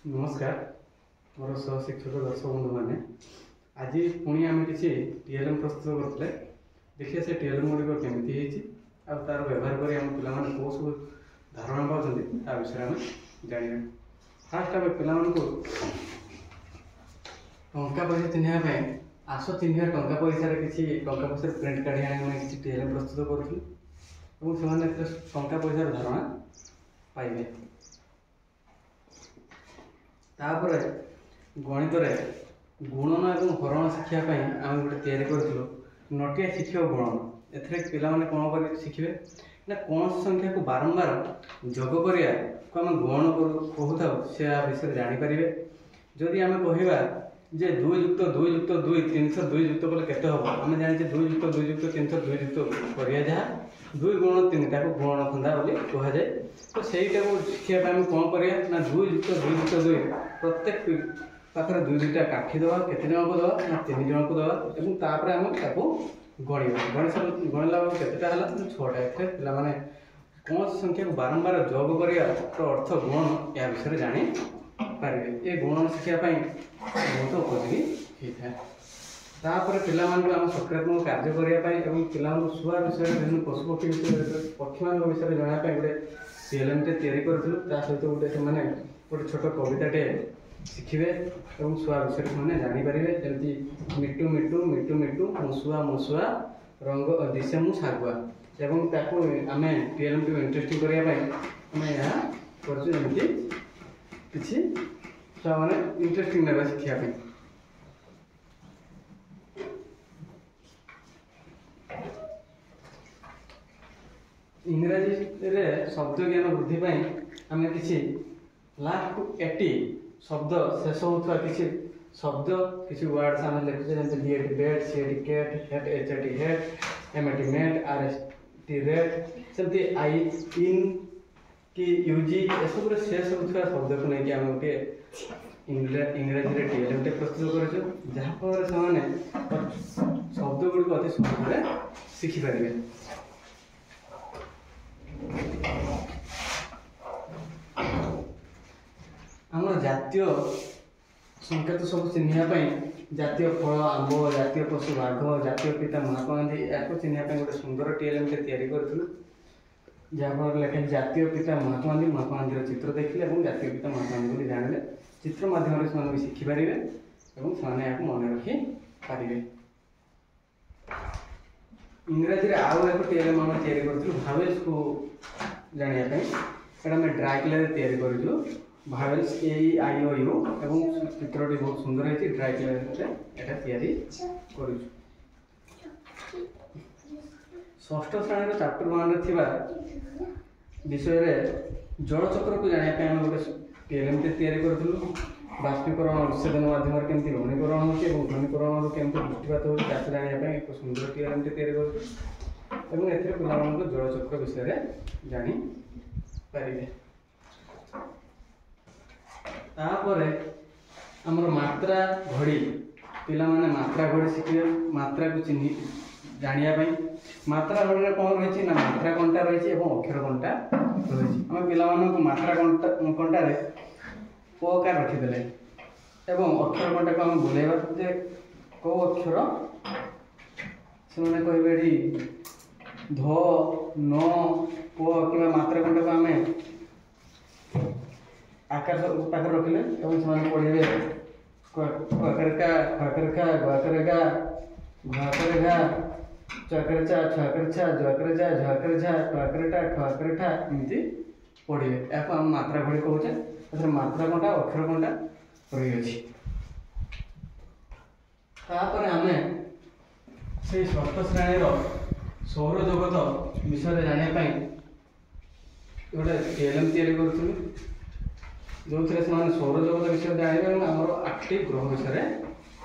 नमस्कार मोर सहशिक्षक दर्शक बंधु मैंने आज पुणी आम किसी टीएलएम प्रस्तुत करते देखिए से टीएलएम गुड़िक केमी तार व्यवहार कर पे कौ सब धारणा पाँच विषय आम जाना फास्ट आम पे टंका पैसा चिन्हवाई आस चिन्ह टंका पैसा किसी टंका पैसा प्रिंट काढ़ी आने किसी टीएलएम प्रस्तुत करूँ से टंका पैसार धारणा पाइबे। तापर गणित गुणन और हरण शिक्षापी आम गोटे या नटिया शिक्षक गुणन ए पाने कौन कर शिखे ना कौन संख्या को बारंबार जोग करिया को आम गुणन कहूता से विषय जानीपर जदि आम कहवा जे 2 + 2 + 2 302 युक्त कले केते हम आम जाने 2 + 2 + 302 युक्त करिया जहाँ 2 × 3 गुणन खंदा बोली कह जाए। तो सहीटा को शिक्षा आम कौन करिया ना 2 + 2 + 2 प्रत्येक पाखे 2-2टा काठी दवा केते जन को दवा ना 3 जन को दवा एवं तापर आम ताको गणिबा गणिला केतेटा हला 6टा एथे पिला माने कौन संख्या को बारंबार जोग करिया तो अर्थ गुणन या विषय जानी पारे ये गुणन शिक्षापी बहुत उपयोगी होता है। तापर पिला आम सकारात्मक कार्य करने पिला शुआ विषय विभिन्न पशुपक्षी विषय पक्षी मान विषय जानापी गोटे टीएलएम तैयारी करूँ सहित गोटे से गोटे छोट कविताटे शिखे और शुआ विषय से जानीपर जमी मिटू मिटू मिटू मिटू मशुआ मशुआ रंग दिशे मु शागुआ एवं ताकू आम टीएलएम को इंटरेस्टिंग करने करमती किसी छुआ मैंने इंटरेस्टिंग ना शिखापी। इंग्राजी शब्द ज्ञान वृद्धि आम किसी लास्ट 80 शब्द शेष होता किसी शब्द किसी वर्ड्स आम लिखुचे जैसे B E D bed C E D cat hat H A T hat M A T mat R S T rat सेमती आई इन कि यूजी एसबू शेष होता शब्द को लेकिन आम गोटे इंग्राजी टीएलएम प्रस्तुत कर जहाँफल से शब्द गुड़िक अति सहज शिखिपारे। आम जातीय संकेत सब चिन्हवाई जातीय फल आंब जातीय पशु बाघ जातीय पिता महात्मा गांधी या चिन्हवाई गोटे सुंदर टीएलएम तैयारी करूँ जहाँफल लिखे जातीय पिता महात्मा गांधी चित्र देखिले और जातीय पिता महात्मा गांधी जानिले चित्र माध्यम से शिखिपारे और से मन रखिपारे। इंग्राजी आउ एक टीएलएम आम तैयारी करूँ भावेल्स को जानापी आम ड्राई क्ले तैयारी करूँ भावेल्स AEIOU और चित्रटी बहुत सुंदर है ड्राई क्ले करूँ। षष्ठ श्रेणी चैप्टर 1 विषय जलचक्र को जानापी आम गोटे टीएलएम तैयारी करूँ बाष्पीकरण उत्सेदन माध्यम केमती घनीकरण हो घनीकरण केमती दृष्टिपात हो जानापी एक सुंदर टीएलएम तैयारी करूँ ए पे जलचक्र विषय जानीपारे। तापर आमर मात्रा घड़ी पिला माने मात्रा घड़ी शिखे मात्रा को चिन्ह जानापी मात्रा घड़ी में कौन रही ना मात्रा कंटा रही अक्षर कंटा रही आम पे मात्रा कंटार पकार रखीदे एवं अक्षर कंटा को आम बुलेवा जे कौ अक्षर से कहे ध न प कि मात्रा कंटा को आम आकाश पाखे रखिले से पढ़े करेका खरेखा गरेगा घरेघा चकरे चा छकरे छा जकरे जा झकरे झा टकरेटा ठकरेठा एमती पढ़े या आम मात्रा घड़ी कहे मात्रा कंटा अक्षर कंटा रही आम से षष्ठ श्रेणी सौर जगत विषय जानापी गोटे टीएलएम तैयारी करूँ जो थे सौर जगत विषय जानवे और आम एक्टिव ग्रह विषय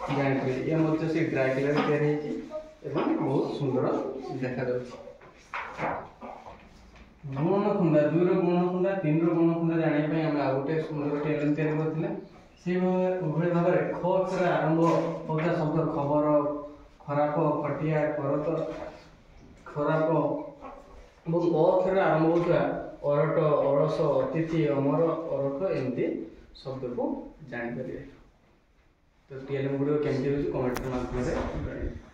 जानीपारे ये से ड्राई क्ले तैयारी बहुत सुंदर देखा गुणन खुंदा 2 गुणन खुंदा 3 गुणन खुंदा जानापी आम आ गए सुंदर टीएलएम तैयारी करते से भाव में ख अक्षर आरंभ होता शब्द खबर खराब खटिया करत खराब और अक्षर आरंभ होता ଅରଟ, ଅଳସ, ଅତିଥି, ଅମର, ଅରଖ ଏମିତି ଶବ୍ଦକୁ ଜାଣିପାରିବେ। ତ TLM ଗୁଡ଼ିକ କେମିତି ହେଉଛି କମେଣ୍ଟ ମାଧ୍ୟମରେ ଜଣାଇବେ।